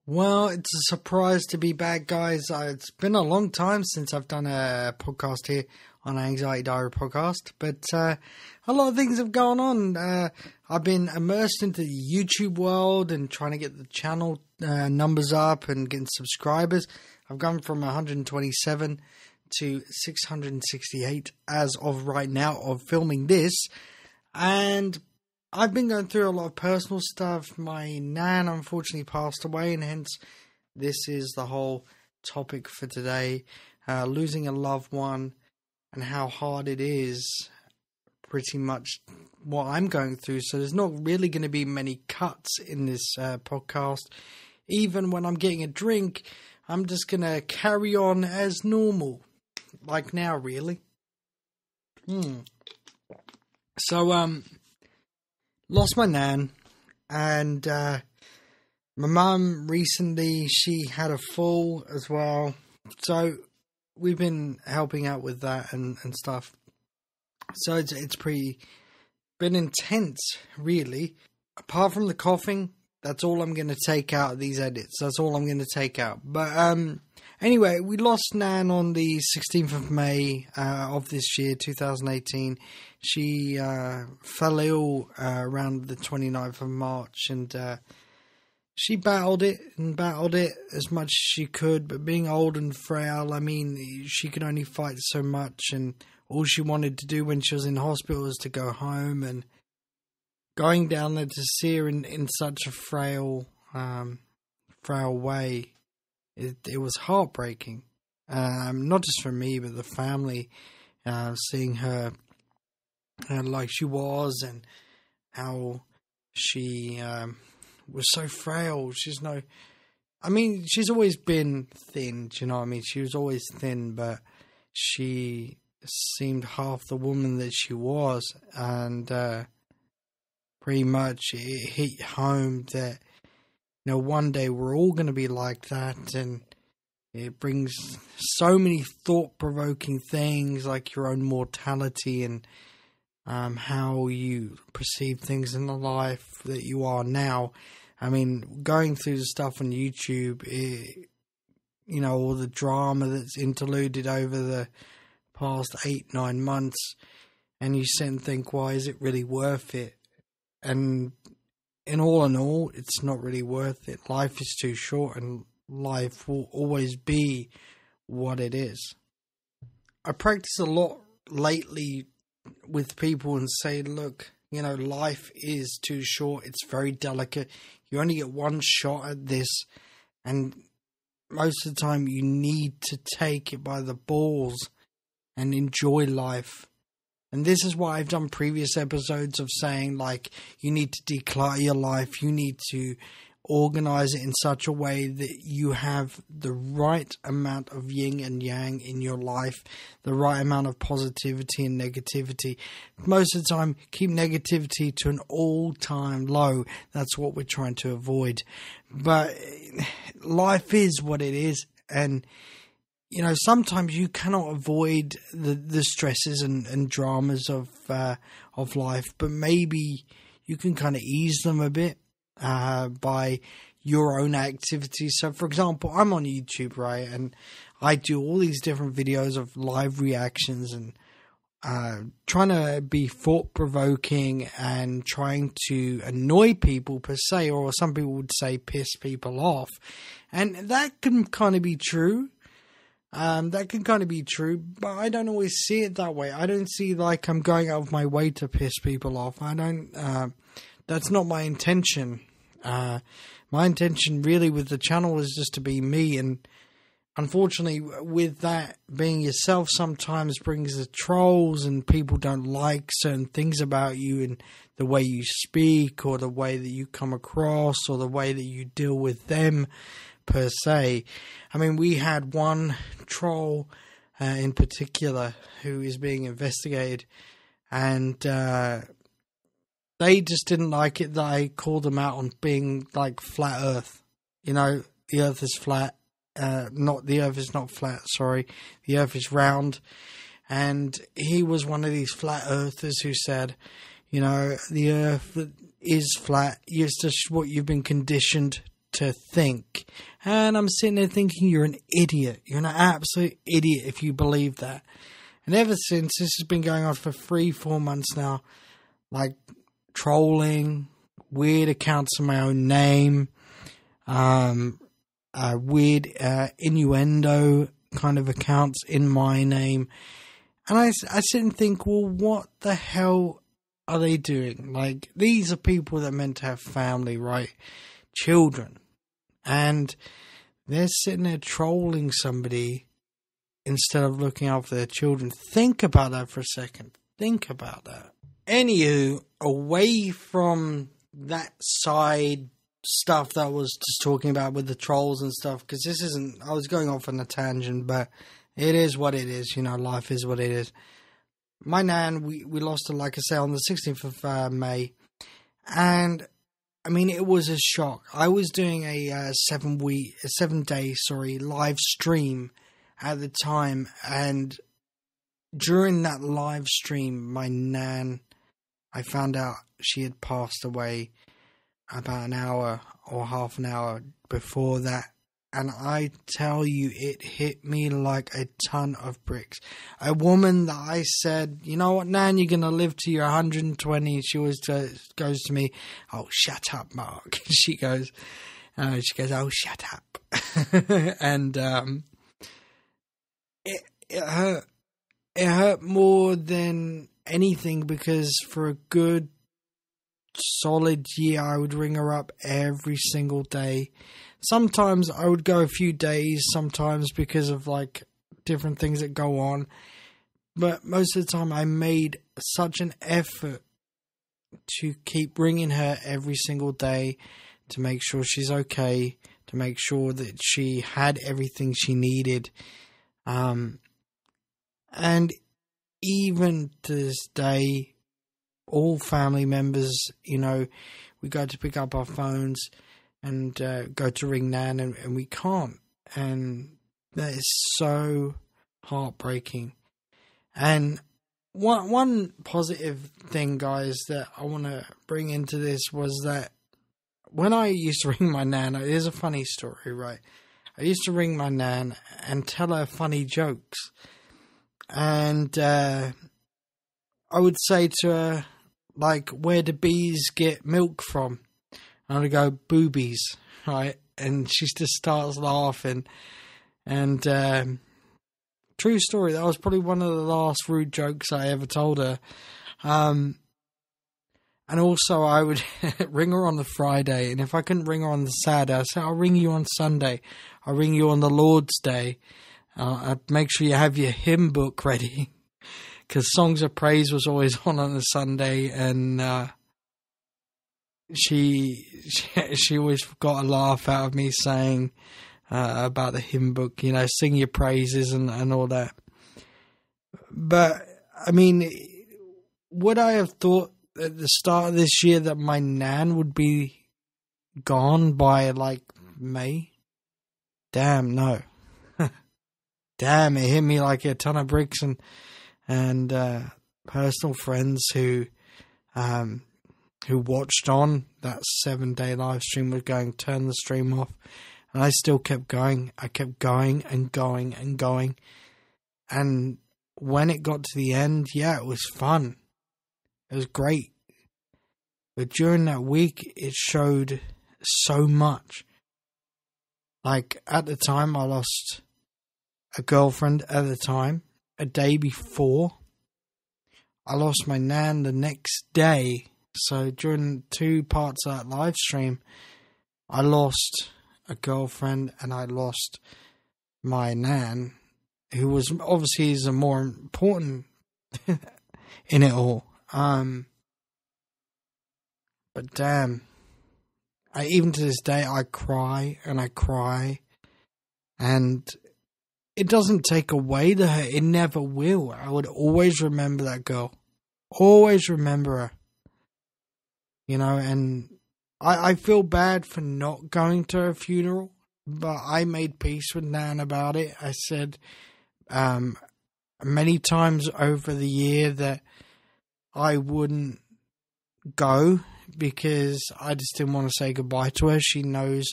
Well, it's a surprise to be back, guys. It's been a long time since I've done a podcast here on Anxiety Diary podcast, but a lot of things have gone on. I've been immersed into the YouTube world and trying to get the channel numbers up and getting subscribers. I've gone from 127 to 668 as of right now of filming this, and I've been going through a lot of personal stuff. My nan unfortunately passed away, and hence this is the whole topic for today. Losing a loved one and how hard it is, pretty much what I'm going through. So there's not really going to be many cuts in this podcast. Even when I'm getting a drink, I'm just going to carry on as normal. Like now, really. So, lost my nan, and my mum recently, she had a fall as well, so we've been helping out with that and stuff. So it's been intense, really. Apart from the coughing, that's all I'm going to take out of these edits. That's all I'm going to take out. But anyway, we lost Nan on the 16th of May of this year, 2018. She fell ill around the 29th of March, and she battled it as much as she could. But being old and frail, I mean, she could only fight so much, and all she wanted to do when she was in hospital was to go home. And going down there to see her in such a frail way, it was heartbreaking. Not just for me, but the family, seeing her like she was, and how she was so frail. She's always been thin, do you know what I mean? She was always thin, but she seemed half the woman that she was, and pretty much it hit home that, you know, one day we're all going to be like that, and it brings so many thought-provoking things like your own mortality and how you perceive things in the life that you are now. I mean, going through the stuff on YouTube, all the drama that's interluded over the past 8-9 months, and you sit and think, why is it really worth it? And in all, it's not really worth it. Life is too short, and life will always be what it is. I practice a lot lately with people and say, look, life is too short. It's very delicate. You only get one shot at this, and most of the time you need to take it by the balls and enjoy life. And this is why I've done previous episodes of saying, like, you need to declutter your life. You need to organize it in such a way that you have the right amount of yin and yang in your life, the right amount of positivity and negativity. Most of the time, keep negativity to an all-time low. That's what we're trying to avoid. But life is what it is, and sometimes you cannot avoid the stresses and dramas of life, but maybe you can kind of ease them a bit by your own activities. So, for example, I'm on YouTube, right, and I do all these different videos of live reactions and trying to be thought-provoking and trying to annoy people per se, or some people would say piss people off, and that can kind of be true. That can kind of be true, but I don't always see it that way. I don't see like I'm going out of my way to piss people off. That's not my intention. My intention really with the channel is just to be me, and unfortunately with that, being yourself sometimes brings the trolls, and people don't like certain things about you and the way you speak, or the way that you come across, or the way that you deal with them per se. I mean, we had one troll in particular who is being investigated, and they just didn't like it that I called them out on being like flat earth. The earth is flat. The earth is not flat, sorry. The earth is round. And he was one of these flat earthers who said, the earth is flat. It's just what you've been conditioned to think. And I'm sitting there thinking, you're an idiot. You're an absolute idiot if you believe that. And ever since, this has been going on for 3-4 months now, like trolling, weird accounts of my own name, weird innuendo kind of accounts in my name. And I sit and think, well, what the hell are they doing? Like, these are people that are meant to have family, right? Children. And they're sitting there trolling somebody instead of looking out for their children. Think about that for a second. Think about that. Anywho, away from that side stuff that I was just talking about with the trolls and stuff, because this isn't, I was going off on a tangent, but it is what it is, you know, life is what it is. My nan, we lost her, like I say, on the 16th of May, and I mean, it was a shock. I was doing a 7-day live stream at the time, and during that live stream, my nan, I found out she had passed away about an hour or half an hour before that. And I tell you, it hit me like a ton of bricks. A woman that I said, you know what, Nan, you're going to live to your 120. She always goes to me, oh, shut up, Mark. She goes, oh, shut up. And it hurt. It hurt more than anything, because for a good solid year, I would ring her up every single day. Sometimes I would go a few days, sometimes because of like different things that go on. But most of the time I made such an effort to keep ringing her every single day to make sure she's okay, to make sure that she had everything she needed. And even to this day, all family members, you know, we go to pick up our phones and go to ring Nan, and we can't. And that is so heartbreaking. And one positive thing, guys, that I want to bring into this was that when I used to ring my Nan, it is a funny story, right? I used to ring my Nan and tell her funny jokes. And I would say to her, like, where do bees get milk from? And I'd go, boobies, right? And she just starts laughing. And true story, that was probably one of the last rude jokes I ever told her. And also I would ring her on the Friday, and if I couldn't ring her on the Saturday, I'd say, I'll ring you on Sunday. I'll ring you on the Lord's Day. I'd make sure you have your hymn book ready, because Songs of Praise was always on a Sunday, and she always got a laugh out of me saying about the hymn book, you know, sing your praises and all that. But, I mean, would I have thought at the start of this year that my Nan would be gone by, like, May? Damn, no. Damn, it hit me like a ton of bricks, and personal friends who watched on that 7-day live stream was going, turn the stream off. And I still kept going. I kept going and going and going. And when it got to the end, yeah, it was fun. It was great. But during that week, it showed so much. Like, at the time, I lost a girlfriend at the time. A day before, I lost my Nan the next day. So during 2 parts of that live stream, I lost a girlfriend and I lost my Nan, who was obviously the more important in it all. But damn, even to this day, I cry and I cry, and it doesn't take away the hurt. It never will. I would always remember that girl. Always remember her. You know, and I feel bad for not going to her funeral, but I made peace with Nan about it. I said many times over the year that I wouldn't go because I just didn't want to say goodbye to her. She knows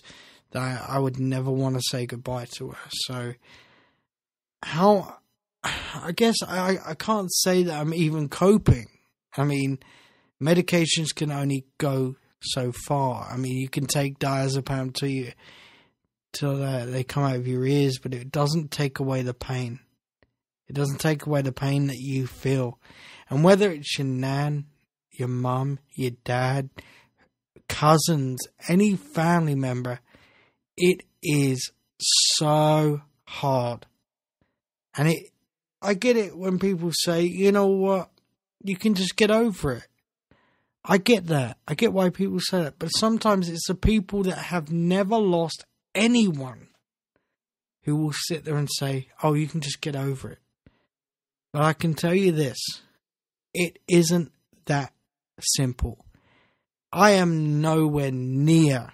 that I would never want to say goodbye to her. So, I guess I can't say that I'm even coping. I mean, medications can only go so far. I mean, you can take diazepam till they come out of your ears, but it doesn't take away the pain. It doesn't take away the pain that you feel. And whether it's your nan, your mum, your dad, cousins, any family member, it is so hard. And I get it when people say, you know what, you can just get over it. I get that. I get why people say that. But sometimes it's the people that have never lost anyone who will sit there and say, oh, you can just get over it. But I can tell you this, it isn't that simple. I am nowhere near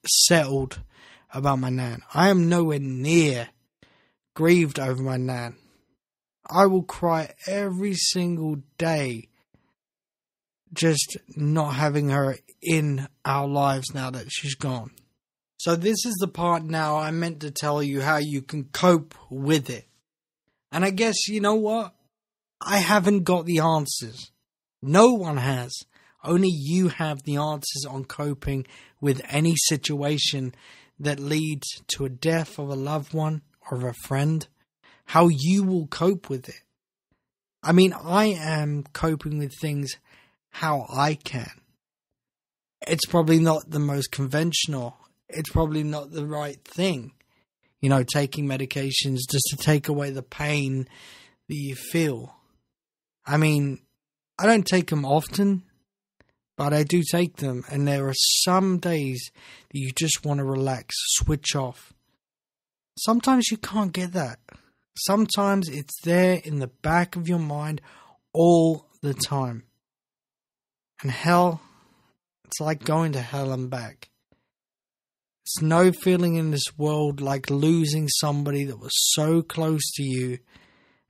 settled about my nan. I am nowhere near grieved over my nan. I will cry every single day just not having her in our lives now that she's gone. So this is the part now I meant to tell you how you can cope with it. And I guess, you know what? I haven't got the answers. No one has. Only you have the answers on coping with any situation that leads to a death of a loved one or a friend. How you will cope with it. I mean, I am coping with things how I can. It's probably not the most conventional. It's probably not the right thing. You know, taking medications just to take away the pain that you feel. I mean, I don't take them often, but I do take them. And there are some days that you just want to relax, switch off. Sometimes you can't get that. Sometimes it's there in the back of your mind all the time. And hell, it's like going to hell and back. It's no feeling in this world like losing somebody that was so close to you,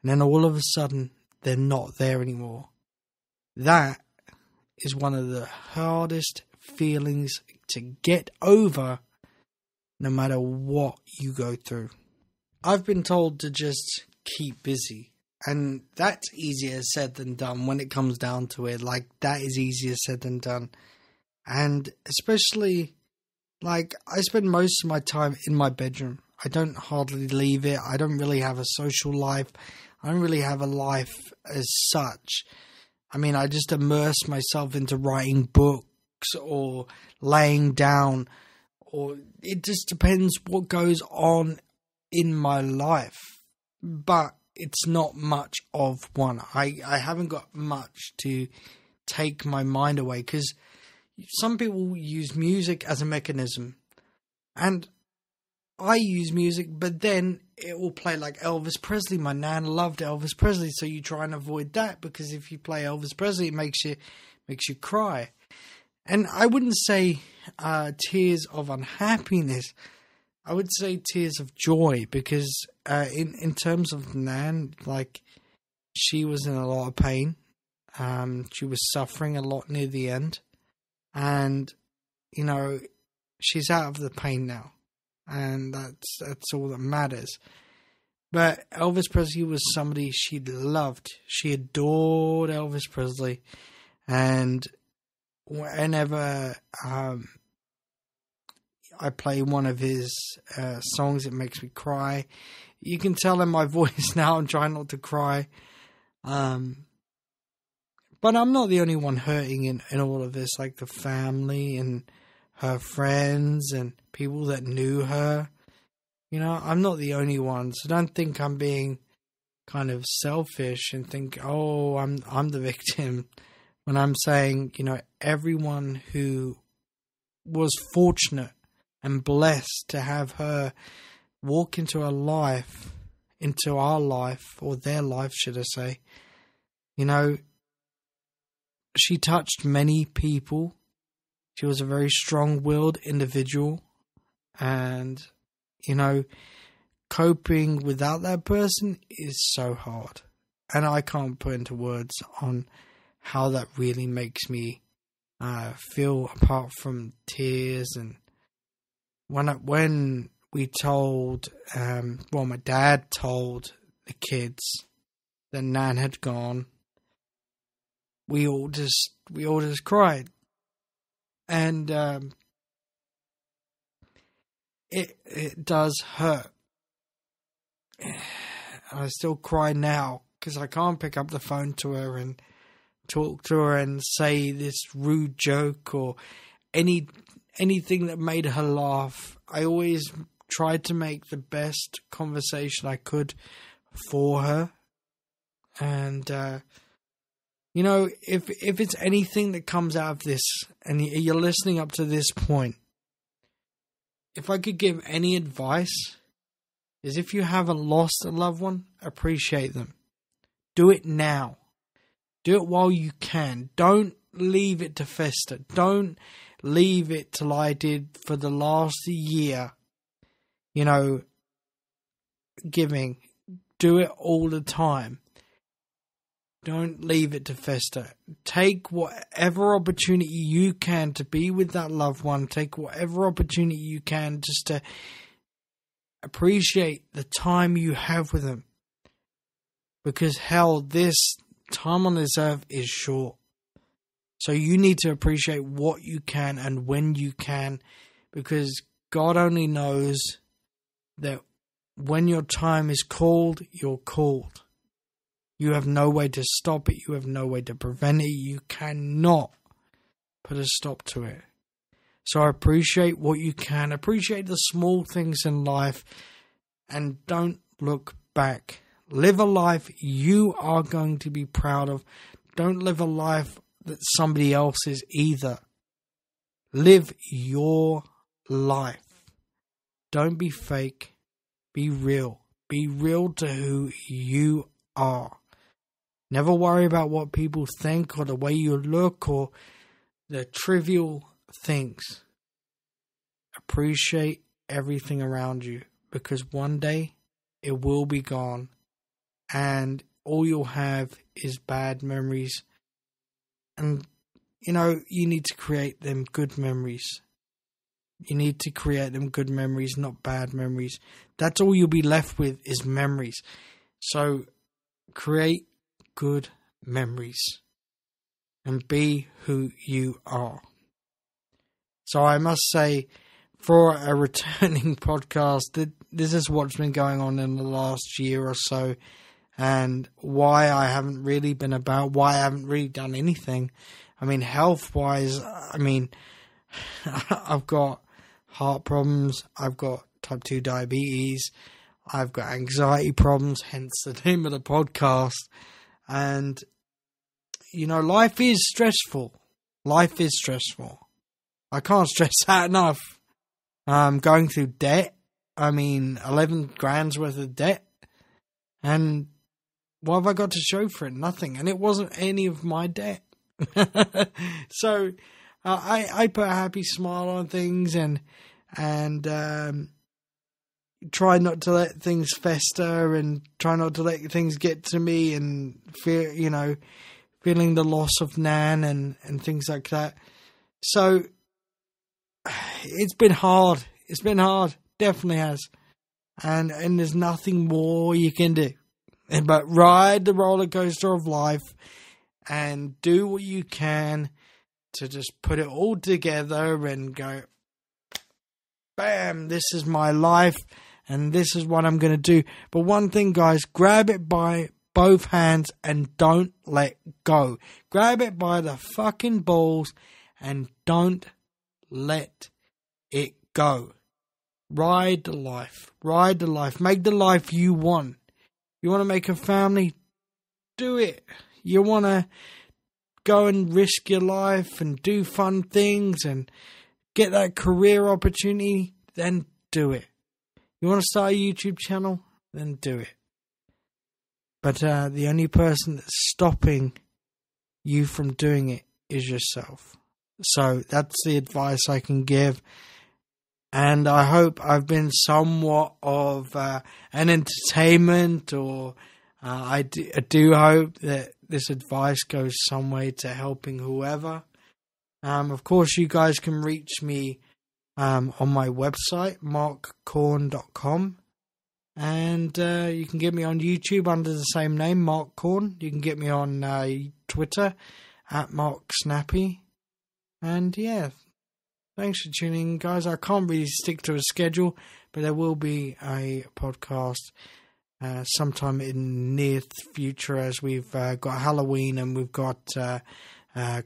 and then all of a sudden, they're not there anymore. That is one of the hardest feelings to get over, no matter what you go through. I've been told to just keep busy. And that's easier said than done when it comes down to it. Like, that is easier said than done. And especially, like, I spend most of my time in my bedroom. I don't hardly leave it. I don't really have a social life. I don't really have a life as such. I mean, I just immerse myself into writing books or laying down. Or it just depends what goes on in my life. But it's not much of one. I haven't got much to take my mind away, because some people use music as a mechanism, and I use music, but then it will play like Elvis Presley. My nan loved Elvis Presley, so you try and avoid that, because if you play Elvis Presley, it makes you cry. And I wouldn't say tears of unhappiness. I would say tears of joy, because in terms of Nan, like, she was in a lot of pain. She was suffering a lot near the end. And, you know, she's out of the pain now. And that's all that matters. But Elvis Presley was somebody she loved. She adored Elvis Presley. And whenever I play one of his songs, it makes me cry. You can tell in my voice now I'm trying not to cry. But I'm not the only one hurting in all of this. Like, the family and her friends and people that knew her. You know, I'm not the only one. So don't think I'm being kind of selfish and think, oh, I'm the victim. When I'm saying, you know, everyone who was fortunate and blessed to have her walk into our life, or their life, should I say. You know, she touched many people. She was a very strong-willed individual. And, you know, coping without that person is so hard. And I can't put into words on how that really makes me feel, apart from tears and when we told, my dad told the kids that Nan had gone, we all just cried, and it does hurt. I still cry now because I can't pick up the phone to her and talk to her and say this rude joke or anything that made her laugh. I always tried to make the best conversation I could for her. And, if it's anything that comes out of this and you're listening up to this point, if I could give any advice, is if you haven't lost a loved one, appreciate them. Do it now. Do it while you can. Don't leave it to fester. Don't leave it till I did for the last year. Giving. Do it all the time. Don't leave it to fester. Take whatever opportunity you can to be with that loved one. Take whatever opportunity you can just to appreciate the time you have with them. Because this time on this earth is short. So you need to appreciate what you can and when you can. Because God only knows that when your time is called, you're called. You have no way to stop it. You have no way to prevent it. You cannot put a stop to it. So appreciate what you can. Appreciate the small things in life. And don't look back. Live a life you are going to be proud of. Don't live a life that somebody else is either. Live your life. Don't be fake. Be real. Be real to who you are. Never worry about what people think or the way you look or the trivial things. Appreciate everything around you, because one day it will be gone and all you'll have is bad memories. And, you need to create them good memories. You need to create them good memories, not bad memories. That's all you'll be left with is memories. So create good memories and be who you are. So I must say, for a returning podcast, this is what's been going on in the last year or so, and why I haven't really been about, why I haven't really done anything. I mean, health-wise, I've got heart problems, I've got type 2 diabetes, I've got anxiety problems, hence the name of the podcast. And, life is stressful. Life is stressful. I can't stress that enough. I'm going through debt. 11 grand's worth of debt. And what have I got to show for it? Nothing. And it wasn't any of my debt. So I put a happy smile on things and try not to let things fester and try not to let things get to me and feeling the loss of Nan and things like that. So it's been hard. It's been hard. Definitely has. And there's nothing more you can do but ride the roller coaster of life and do what you can to just put it all together and go, bam, this is my life and this is what I'm going to do. But one thing, guys, grab it by both hands and don't let go. Grab it by the fucking balls and don't let it go. Ride the life. Ride the life. Make the life you want. You want to make a family? Do it. You want to go and risk your life and do fun things and get that career opportunity? Then do it. You want to start a YouTube channel? Then do it. But the only person that's stopping you from doing it is yourself. So that's the advice I can give. And I hope I've been somewhat of an entertainment, or I do hope that this advice goes some way to helping whoever. Of course, you guys can reach me on my website, marccorn.com. And you can get me on YouTube under the same name, Marc Corn. You can get me on Twitter at MarcSnappy. And yeah, thanks for tuning in, guys. I can't really stick to a schedule, but there will be a podcast sometime in near future, as we've got Halloween and we've got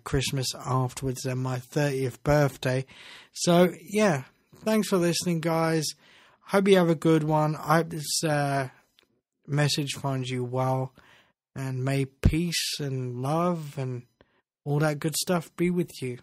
Christmas afterwards and my 30th birthday. So yeah, thanks for listening, guys. Hope you have a good one. I hope this message finds you well, and may peace and love and all that good stuff be with you.